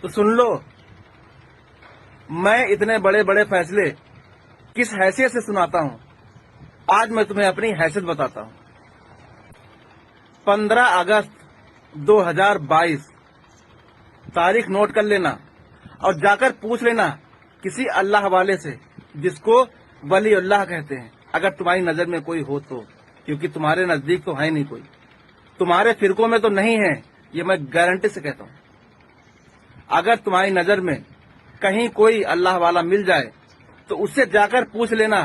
تو سن لو، میں اتنے بڑے بڑے فیصلے کس حیثیت سے سناتا ہوں، آج میں تمہیں اپنی حیثیت بتاتا ہوں۔ 15 اگست 2022 تاریخ نوٹ کر لینا اور جا کر پوچھ لینا کسی اللہ والے سے جس کو ولی اللہ کہتے ہیں، اگر تمہاری نظر میں کوئی ہو تو، کیونکہ تمہارے نزدیک تو ہے نہیں کوئی، تمہارے فرقوں میں تو نہیں ہے، یہ میں گارنٹی سے کہتا ہوں۔ اگر تمہاری نظر میں کہیں کوئی اللہ والا مل جائے تو اس سے جا کر پوچھ لینا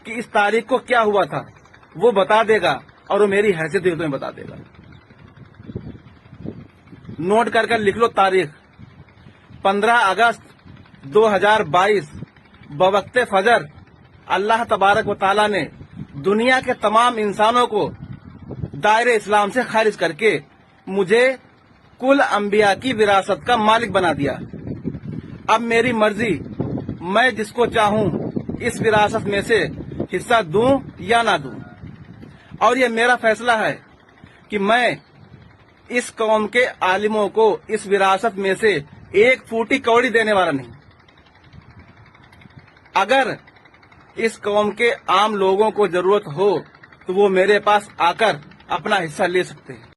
کہ اس تاریخ کو کیا ہوا تھا، وہ بتا دے گا اور وہ میری حیثیت بھی تمہیں بتا دے گا۔ نوٹ کر لکھ لو تاریخ، 15 اگست 2022 بوقت فجر اللہ تبارک و تعالی نے دنیا کے تمام انسانوں کو دائرہ اسلام سے خارج کر کے مجھے کل انبیاء کی وراثت کا مالک بنا دیا۔ اب میری مرضی، میں جس کو چاہوں اس وراثت میں سے حصہ دوں یا نہ دوں، اور یہ میرا فیصلہ ہے کہ میں اس قوم کے عالموں کو اس وراثت میں سے ایک پھوٹی کوڑی دینے والا نہیں۔ اگر اس قوم کے عام لوگوں کو ضرورت ہو تو وہ میرے پاس آ کر اپنا حصہ لے سکتے ہیں۔